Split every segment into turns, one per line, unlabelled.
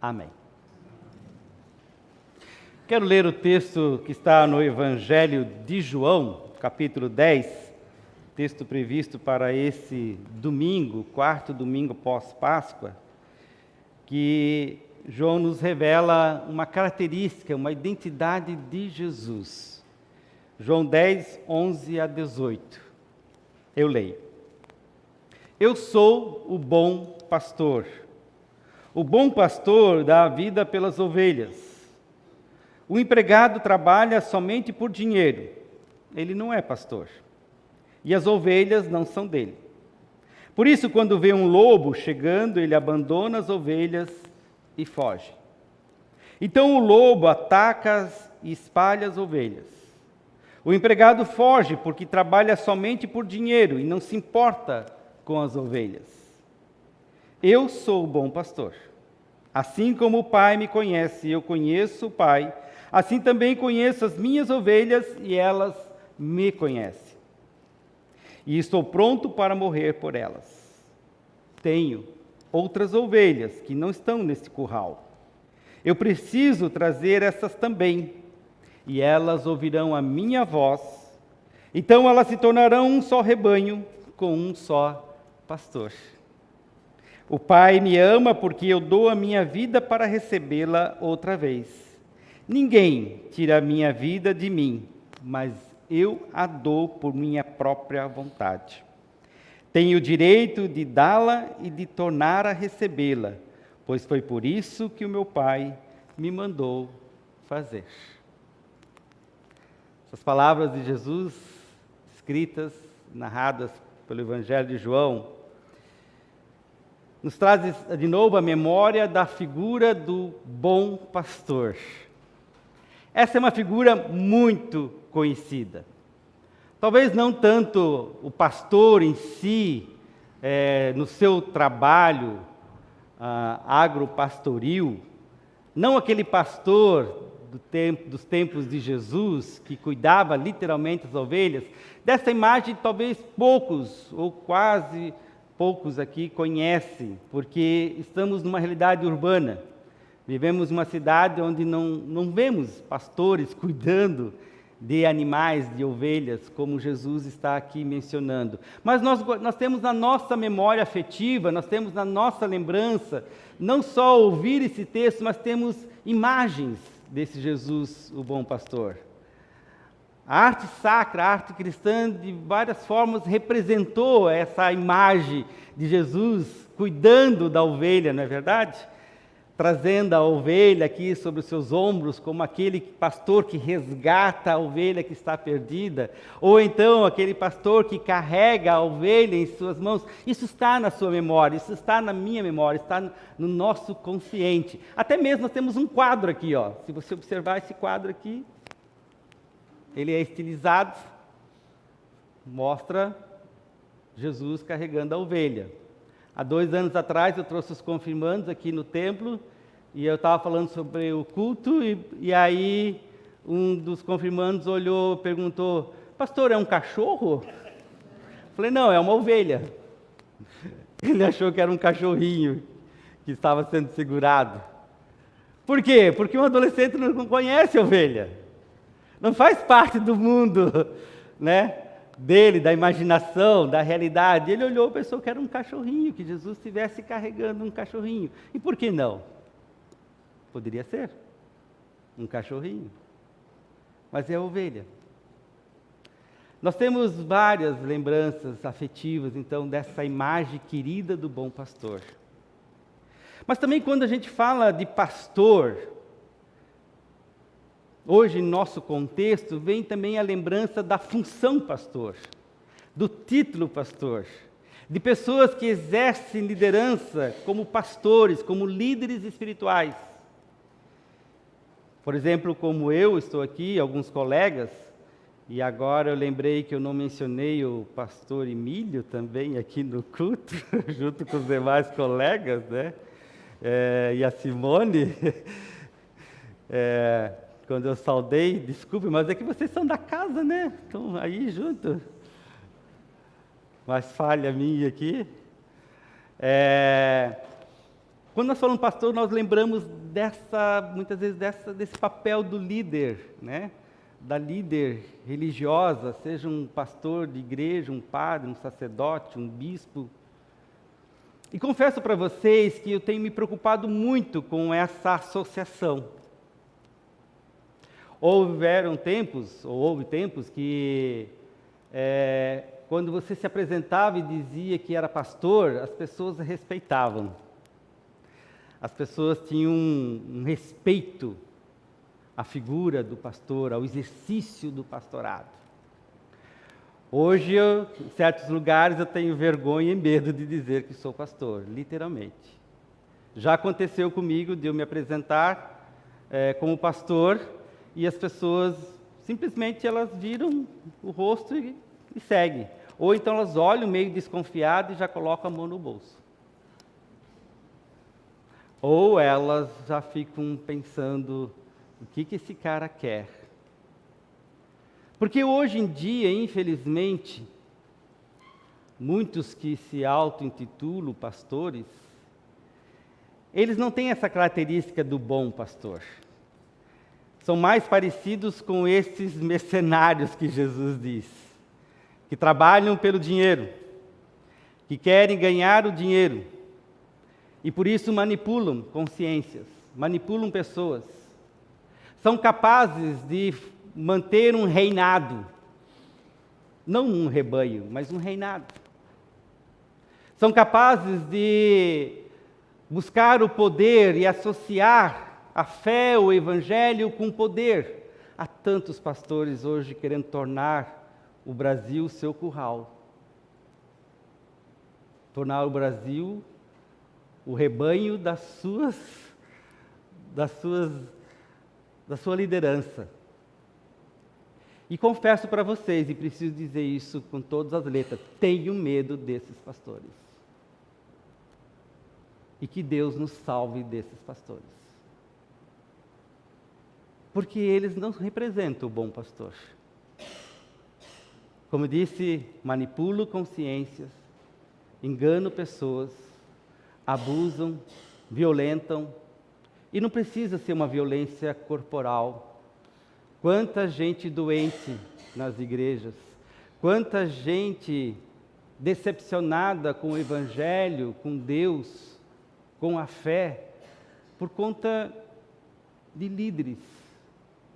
Amém. Quero ler o texto que está no Evangelho de João, capítulo 10, texto previsto para esse domingo, quarto domingo pós-Páscoa, que João nos revela uma característica, uma identidade de Jesus. João 10, 11 a 18. Eu leio. Eu sou o bom pastor. O bom pastor dá a vida pelas ovelhas. O empregado trabalha somente por dinheiro. Ele não é pastor. E as ovelhas não são dele. Por isso, quando vê um lobo chegando, ele abandona as ovelhas e foge. Então o lobo ataca e espalha as ovelhas. O empregado foge porque trabalha somente por dinheiro e não se importa com as ovelhas. Eu sou o bom pastor. Assim como o Pai me conhece e eu conheço o Pai, assim também conheço as minhas ovelhas e elas me conhecem. E estou pronto para morrer por elas. Tenho outras ovelhas que não estão nesse curral. Eu preciso trazer essas também, e elas ouvirão a minha voz. Então elas se tornarão um só rebanho com um só pastor. O Pai me ama porque eu dou a minha vida para recebê-la outra vez. Ninguém tira a minha vida de mim, mas eu a dou por minha própria vontade. Tenho o direito de dá-la e de tornar a recebê-la, pois foi por isso que o meu Pai me mandou fazer. Essas palavras de Jesus, escritas, narradas pelo Evangelho de João, nos traz de novo a memória da figura do bom pastor. Essa é uma figura muito conhecida. Talvez não tanto o pastor em si, no seu trabalho agropastoril, não aquele pastor dos tempos de Jesus, que cuidava literalmente das ovelhas. Dessa imagem, talvez poucos, ou quase poucos aqui conhecem, porque estamos numa realidade urbana. Vivemos numa cidade onde não vemos pastores cuidando de animais, de ovelhas, como Jesus está aqui mencionando. Mas nós temos na nossa memória afetiva, nós temos na nossa lembrança, não só ouvir esse texto, mas temos imagens desse Jesus, o bom pastor. A arte sacra, a arte cristã, de várias formas, representou essa imagem de Jesus cuidando da ovelha, não é verdade? Trazendo a ovelha aqui sobre os seus ombros, como aquele pastor que resgata a ovelha que está perdida, ou então aquele pastor que carrega a ovelha em suas mãos. Isso está na sua memória, isso está na minha memória, está no nosso consciente. Até mesmo nós temos um quadro aqui, ó. Se você observar esse quadro aqui, ele é estilizado, mostra Jesus carregando a ovelha. Há 2 anos atrás eu trouxe os confirmandos aqui no templo e eu estava falando sobre o culto e aí um dos confirmandos olhou e perguntou: pastor, é um cachorro? Falei, não, é uma ovelha. Ele achou que era um cachorrinho que estava sendo segurado. Por quê? Porque um adolescente não conhece a ovelha. Não faz parte do mundo, né, dele, da imaginação, da realidade. Ele olhou e pensou que era um cachorrinho, que Jesus estivesse carregando um cachorrinho. E por que não? Poderia ser um cachorrinho, mas é a ovelha. Nós temos várias lembranças afetivas, então, dessa imagem querida do bom pastor. Mas também quando a gente fala de pastor, hoje, em nosso contexto, vem também a lembrança da função pastor, do título pastor, de pessoas que exercem liderança como pastores, como líderes espirituais. Por exemplo, como eu estou aqui, alguns colegas, e agora eu lembrei que eu não mencionei o pastor Emílio também aqui no culto, junto com os demais colegas, né? E a Simone. Quando eu saudei, desculpe, mas é que vocês são da casa, né? Estão aí junto. Mas falha minha aqui. Quando nós falamos pastor, nós lembramos muitas vezes desse papel do líder, né? Da líder religiosa, seja um pastor de igreja, um padre, um sacerdote, um bispo. E confesso para vocês que eu tenho me preocupado muito com essa associação. Houve tempos que, quando você se apresentava e dizia que era pastor, as pessoas respeitavam. As pessoas tinham um respeito à figura do pastor, ao exercício do pastorado. Hoje, em certos lugares, eu tenho vergonha e medo de dizer que sou pastor, literalmente. Já aconteceu comigo de eu me apresentar como pastor e as pessoas simplesmente elas viram o rosto e seguem. Ou então elas olham meio desconfiadas e já colocam a mão no bolso. Ou elas já ficam pensando, o que esse cara quer? Porque hoje em dia, infelizmente, muitos que se auto-intitulam pastores, eles não têm essa característica do bom pastor. São mais parecidos com esses mercenários que Jesus diz, que trabalham pelo dinheiro, que querem ganhar o dinheiro, e por isso manipulam consciências, manipulam pessoas. São capazes de manter um reinado, não um rebanho, mas um reinado. São capazes de buscar o poder e associar a fé, o evangelho com poder. Há tantos pastores hoje querendo tornar o Brasil seu curral. Tornar o Brasil o rebanho da sua liderança. E confesso para vocês, e preciso dizer isso com todas as letras, tenho medo desses pastores. E que Deus nos salve desses pastores. Porque eles não representam o bom pastor. Como disse, manipulam consciências, enganam pessoas, abusam, violentam, e não precisa ser uma violência corporal. Quanta gente doente nas igrejas, quanta gente decepcionada com o Evangelho, com Deus, com a fé, por conta de líderes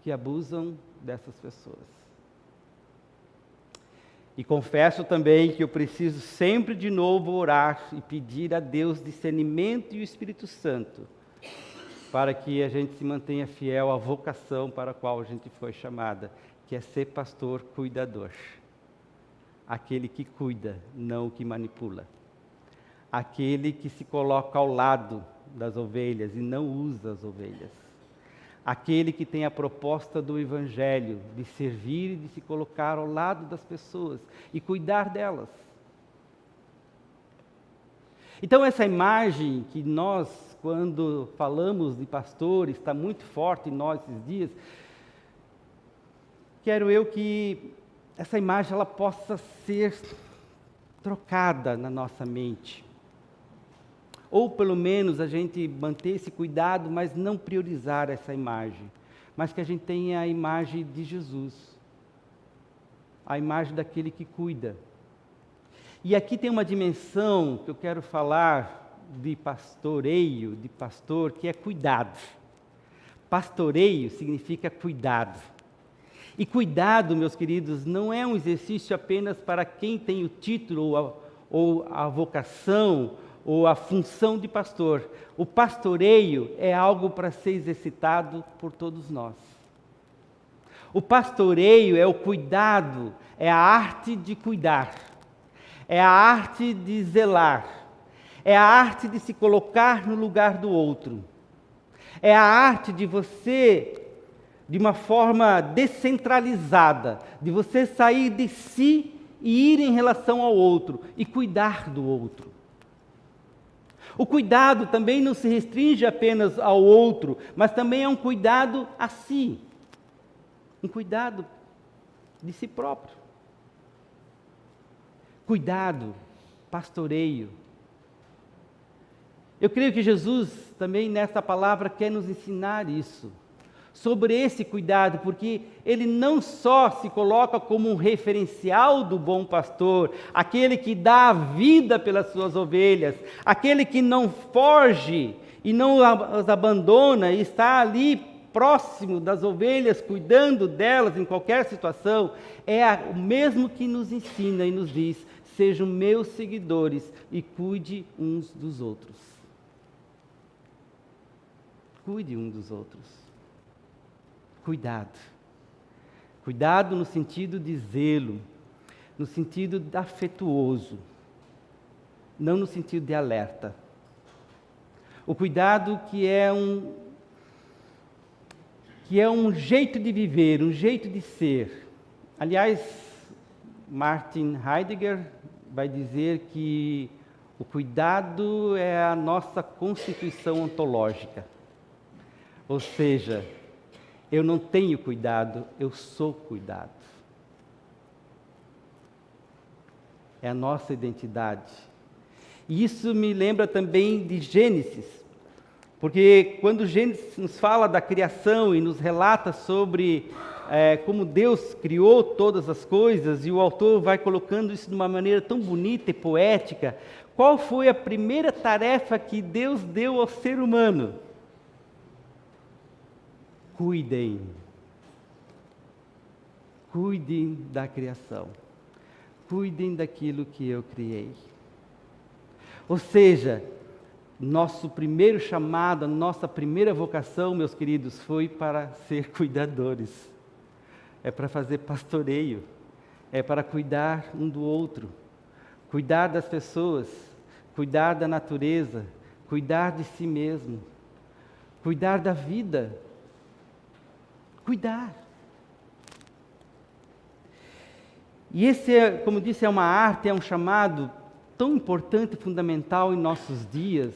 que abusam dessas pessoas. E confesso também que eu preciso sempre de novo orar e pedir a Deus discernimento e o Espírito Santo, para que a gente se mantenha fiel à vocação para a qual a gente foi chamada, que é ser pastor cuidador. Aquele que cuida, não o que manipula. Aquele que se coloca ao lado das ovelhas e não usa as ovelhas. Aquele que tem a proposta do Evangelho, de servir e de se colocar ao lado das pessoas e cuidar delas. Então essa imagem que nós, quando falamos de pastores, está muito forte em nós esses dias, quero eu que essa imagem ela possa ser trocada na nossa mente. Ou pelo menos a gente manter esse cuidado, mas não priorizar essa imagem. Mas que a gente tenha a imagem de Jesus. A imagem daquele que cuida. E aqui tem uma dimensão que eu quero falar de pastoreio, de pastor, que é cuidado. Pastoreio significa cuidado. E cuidado, meus queridos, não é um exercício apenas para quem tem o título ou a vocação ou a função de pastor. O pastoreio é algo para ser exercitado por todos nós. O pastoreio é o cuidado, é a arte de cuidar, é a arte de zelar, é a arte de se colocar no lugar do outro, é a arte de você, de uma forma descentralizada, de você sair de si e ir em relação ao outro e cuidar do outro. O cuidado também não se restringe apenas ao outro, mas também é um cuidado a si. Um cuidado de si próprio. Cuidado, pastoreio. Eu creio que Jesus também nesta palavra quer nos ensinar isso, sobre esse cuidado, porque ele não só se coloca como um referencial do bom pastor, aquele que dá a vida pelas suas ovelhas, aquele que não foge e não as abandona e está ali próximo das ovelhas, cuidando delas em qualquer situação, é o mesmo que nos ensina e nos diz: sejam meus seguidores e cuide uns dos outros. Cuide um dos outros. Cuidado. Cuidado no sentido de zelo, no sentido de afetuoso, não no sentido de alerta. O cuidado que é um jeito de viver, um jeito de ser. Aliás, Martin Heidegger vai dizer que o cuidado é a nossa constituição ontológica. Ou seja, eu não tenho cuidado, eu sou cuidado. É a nossa identidade. E isso me lembra também de Gênesis, porque quando Gênesis nos fala da criação e nos relata sobre como Deus criou todas as coisas, e o autor vai colocando isso de uma maneira tão bonita e poética, qual foi a primeira tarefa que Deus deu ao ser humano? Cuidem da criação, cuidem daquilo que eu criei. Ou seja, nosso primeiro chamado, nossa primeira vocação, meus queridos, foi para ser cuidadores, é para fazer pastoreio, é para cuidar um do outro, cuidar das pessoas, cuidar da natureza, cuidar de si mesmo, cuidar da vida. Cuidar. E esse, como disse, é uma arte, é um chamado tão importante e fundamental em nossos dias,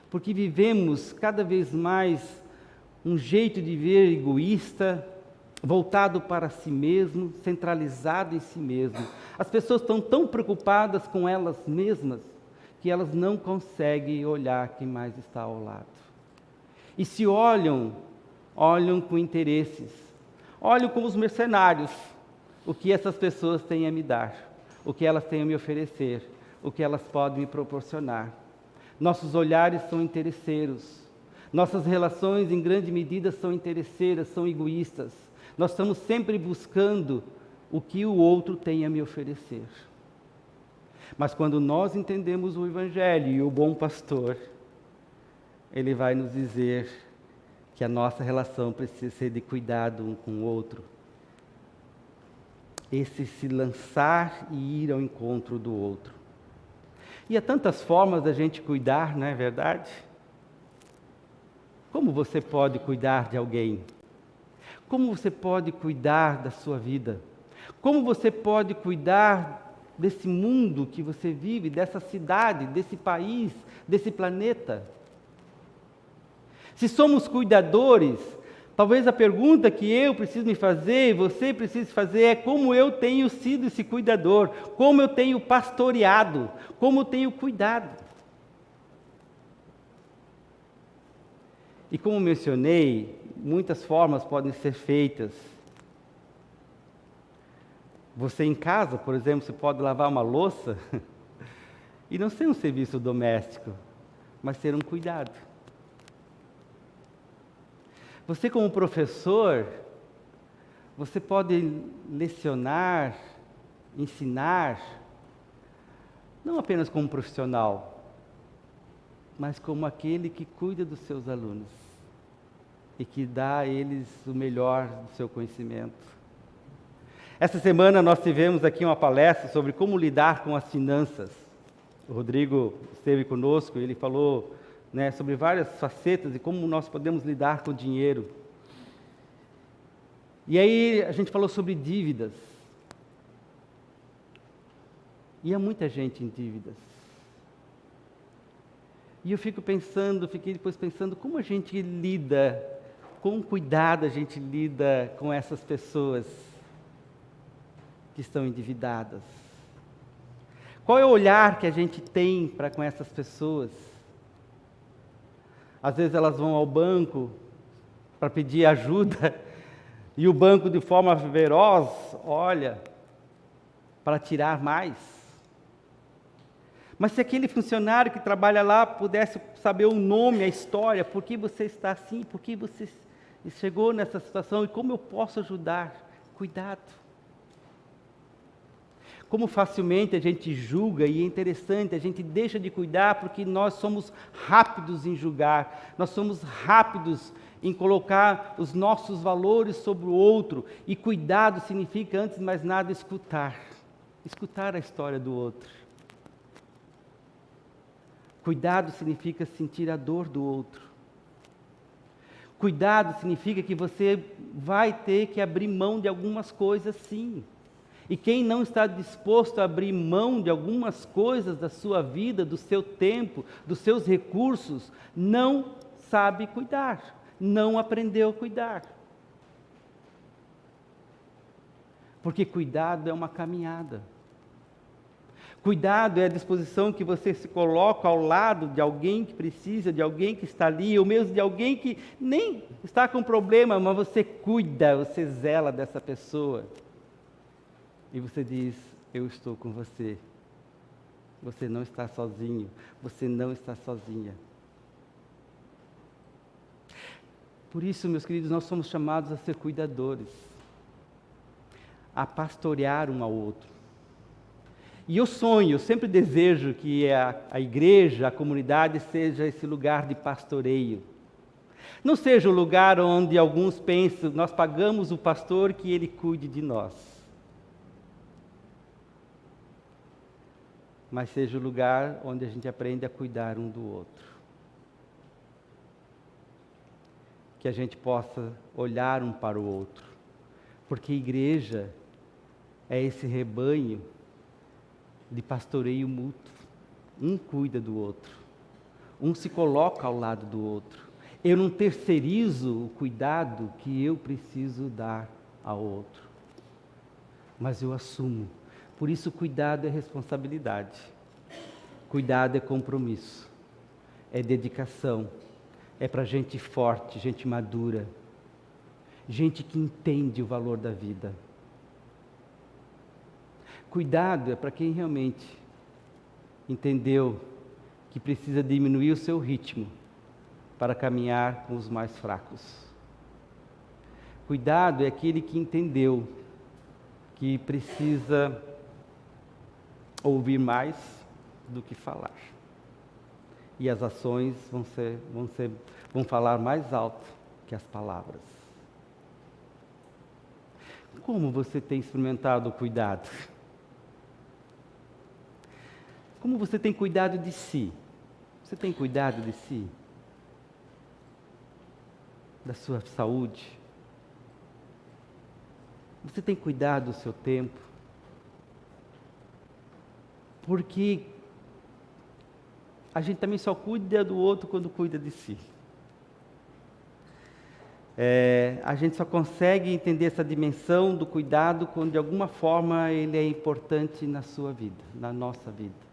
porque vivemos cada vez mais um jeito de viver egoísta, voltado para si mesmo, centralizado em si mesmo. As pessoas estão tão preocupadas com elas mesmas, que elas não conseguem olhar quem mais está ao lado. E se olham com interesses, olham como os mercenários, o que essas pessoas têm a me dar, o que elas têm a me oferecer, o que elas podem me proporcionar. Nossos olhares são interesseiros, nossas relações em grande medida são interesseiras, são egoístas. Nós estamos sempre buscando o que o outro tem a me oferecer. Mas quando nós entendemos o Evangelho e o bom pastor, ele vai nos dizer que a nossa relação precisa ser de cuidado um com o outro. Esse se lançar e ir ao encontro do outro. E há tantas formas da gente cuidar, não é verdade? Como você pode cuidar de alguém? Como você pode cuidar da sua vida? Como você pode cuidar desse mundo que você vive, dessa cidade, desse país, desse planeta? Se somos cuidadores, talvez a pergunta que eu preciso me fazer e você precisa fazer é como eu tenho sido esse cuidador, como eu tenho pastoreado, como eu tenho cuidado. E como mencionei, muitas formas podem ser feitas. Você em casa, por exemplo, você pode lavar uma louça e não ser um serviço doméstico, mas ser um cuidado. Você como professor, você pode lecionar, ensinar, não apenas como profissional, mas como aquele que cuida dos seus alunos e que dá a eles o melhor do seu conhecimento. Essa semana nós tivemos aqui uma palestra sobre como lidar com as finanças. O Rodrigo esteve conosco e ele falou sobre várias facetas de como nós podemos lidar com o dinheiro. E aí a gente falou sobre dívidas. E há muita gente em dívidas. E eu fiquei depois pensando como a gente lida, com cuidado a gente lida com essas pessoas que estão endividadas. Qual é o olhar que a gente tem para com essas pessoas? Às vezes elas vão ao banco para pedir ajuda e o banco, de forma feroz, olha para tirar mais. Mas se aquele funcionário que trabalha lá pudesse saber o nome, a história, por que você está assim, por que você chegou nessa situação e como eu posso ajudar? Cuidado. Como facilmente a gente julga, e é interessante, a gente deixa de cuidar porque nós somos rápidos em julgar, nós somos rápidos em colocar os nossos valores sobre o outro, e cuidado significa, antes de mais nada, escutar a história do outro. Cuidado significa sentir a dor do outro. Cuidado significa que você vai ter que abrir mão de algumas coisas, sim. E quem não está disposto a abrir mão de algumas coisas da sua vida, do seu tempo, dos seus recursos, não sabe cuidar, não aprendeu a cuidar. Porque cuidado é uma caminhada. Cuidado é a disposição que você se coloca ao lado de alguém que precisa, de alguém que está ali, ou mesmo de alguém que nem está com problema, mas você cuida, você zela dessa pessoa. E você diz, eu estou com você. Você não está sozinho, você não está sozinha. Por isso, meus queridos, nós somos chamados a ser cuidadores, a pastorear um ao outro. E eu sonho, eu sempre desejo que a igreja, a comunidade seja esse lugar de pastoreio. Não seja o lugar onde alguns pensam, nós pagamos o pastor que ele cuide de nós. Mas seja o lugar onde a gente aprende a cuidar um do outro. Que a gente possa olhar um para o outro. Porque igreja é esse rebanho de pastoreio mútuo. Um cuida do outro. Um se coloca ao lado do outro. Eu não terceirizo o cuidado que eu preciso dar ao outro. Mas eu assumo. Por isso, cuidado é responsabilidade. Cuidado é compromisso. É dedicação. É para gente forte, gente madura. Gente que entende o valor da vida. Cuidado é para quem realmente entendeu que precisa diminuir o seu ritmo para caminhar com os mais fracos. Cuidado é aquele que entendeu que precisa ouvir mais do que falar. E as ações vão falar mais alto que as palavras. Como você tem experimentado o cuidado? Como você tem cuidado de si? Você tem cuidado de si? Da sua saúde? Você tem cuidado do seu tempo? Porque a gente também só cuida do outro quando cuida de si. A gente só consegue entender essa dimensão do cuidado quando de alguma forma ele é importante na sua vida, na nossa vida.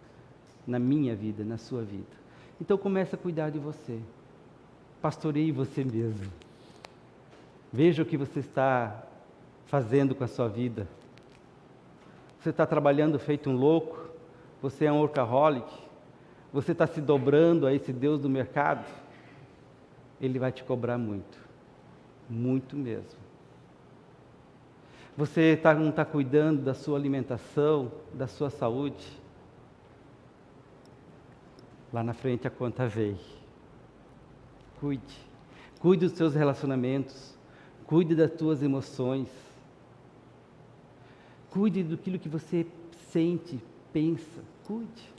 Na minha vida, na sua vida. Então comece a cuidar de você. Pastoreie você mesmo. Veja o que você está fazendo com a sua vida. Você está trabalhando feito um louco? Você é um workaholic? Você está se dobrando a esse Deus do mercado? Ele vai te cobrar muito. Muito mesmo. Você não está cuidando da sua alimentação, da sua saúde? Lá na frente a conta veio. Cuide. Cuide dos seus relacionamentos. Cuide das tuas emoções. Cuide daquilo que você sente, pensa. Cuide.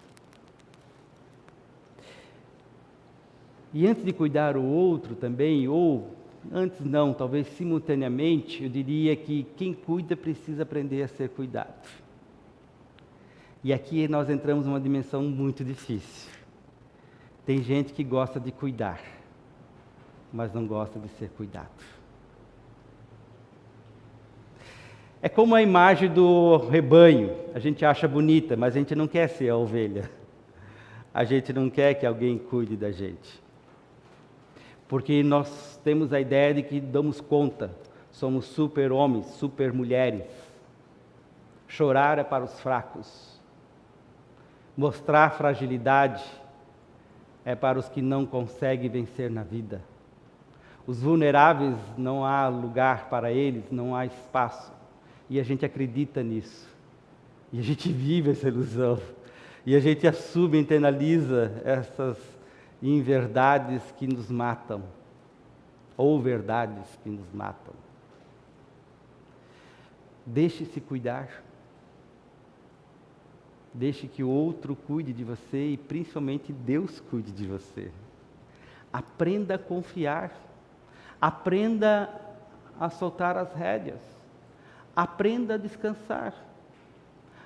E antes de cuidar o outro também, ou antes não, talvez simultaneamente, eu diria que quem cuida precisa aprender a ser cuidado. E aqui nós entramos numa dimensão muito difícil. Tem gente que gosta de cuidar, mas não gosta de ser cuidado. É como a imagem do rebanho. A gente acha bonita, mas a gente não quer ser a ovelha. A gente não quer que alguém cuide da gente. Porque nós temos a ideia de que damos conta, somos super-homens, super-mulheres. Chorar é para os fracos. Mostrar fragilidade é para os que não conseguem vencer na vida. Os vulneráveis, não há lugar para eles, não há espaço. E a gente acredita nisso. E a gente vive essa ilusão. E a gente assume, internaliza essas inverdades que nos matam. Ou verdades que nos matam. Deixe-se cuidar. Deixe que o outro cuide de você e principalmente Deus cuide de você. Aprenda a confiar. Aprenda a soltar as rédeas. Aprenda a descansar.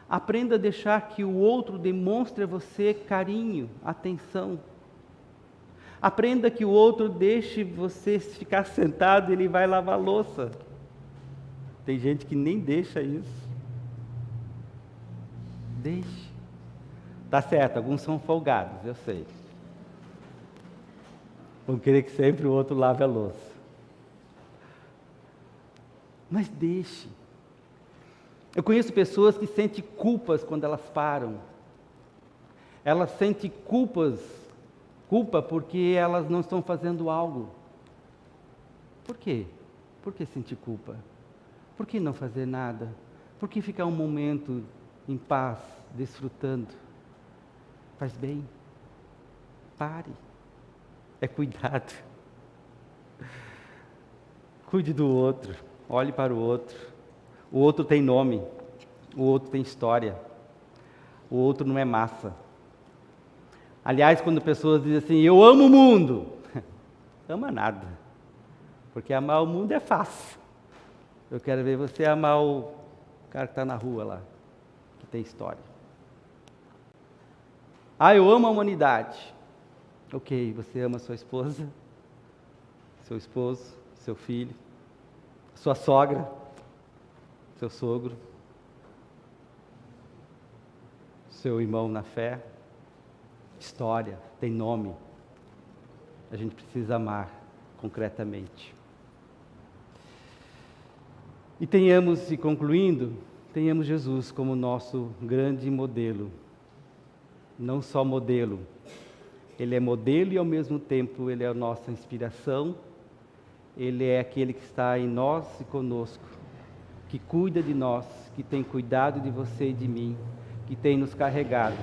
Aprenda a deixar que o outro demonstre a você carinho, atenção. Aprenda que o outro deixe você ficar sentado e ele vai lavar a louça. Tem gente que nem deixa isso. Deixe. Tá certo, alguns são folgados, eu sei. Vão querer que sempre o outro lave a louça. Mas deixe. Eu conheço pessoas que sentem culpas quando elas param. Elas sentem culpa porque elas não estão fazendo algo. Por quê? Por que sentir culpa? Por que não fazer nada? Por que ficar um momento em paz, desfrutando? Faz bem. Pare. É cuidado. Cuide do outro. Olhe para o outro. O outro tem nome, o outro tem história, o outro não é massa. Aliás, quando pessoas dizem assim, eu amo o mundo, ama nada, porque amar o mundo é fácil. Eu quero ver você amar o cara que está na rua lá, que tem história. Eu amo a humanidade. Ok, você ama sua esposa, seu esposo, seu filho, sua sogra, seu sogro, seu irmão na fé. História, tem nome. A gente precisa amar concretamente. E concluindo, tenhamos Jesus como nosso grande modelo. Não só modelo, Ele é modelo e ao mesmo tempo Ele é a nossa inspiração. Ele é aquele que está em nós e conosco, que cuida de nós, que tem cuidado de você e de mim, que tem nos carregado,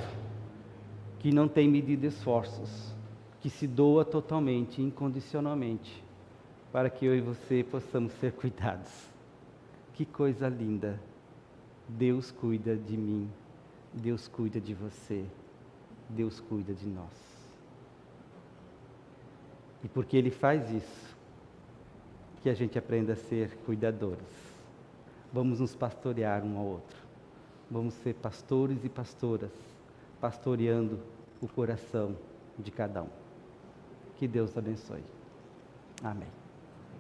que não tem medido esforços, que se doa totalmente, incondicionalmente, para que eu e você possamos ser cuidados. Que coisa linda! Deus cuida de mim, Deus cuida de você, Deus cuida de nós. E porque Ele faz isso, que a gente aprenda a ser cuidadores. Vamos nos pastorear um ao outro. Vamos ser pastores e pastoras, pastoreando o coração de cada um. Que Deus abençoe. Amém.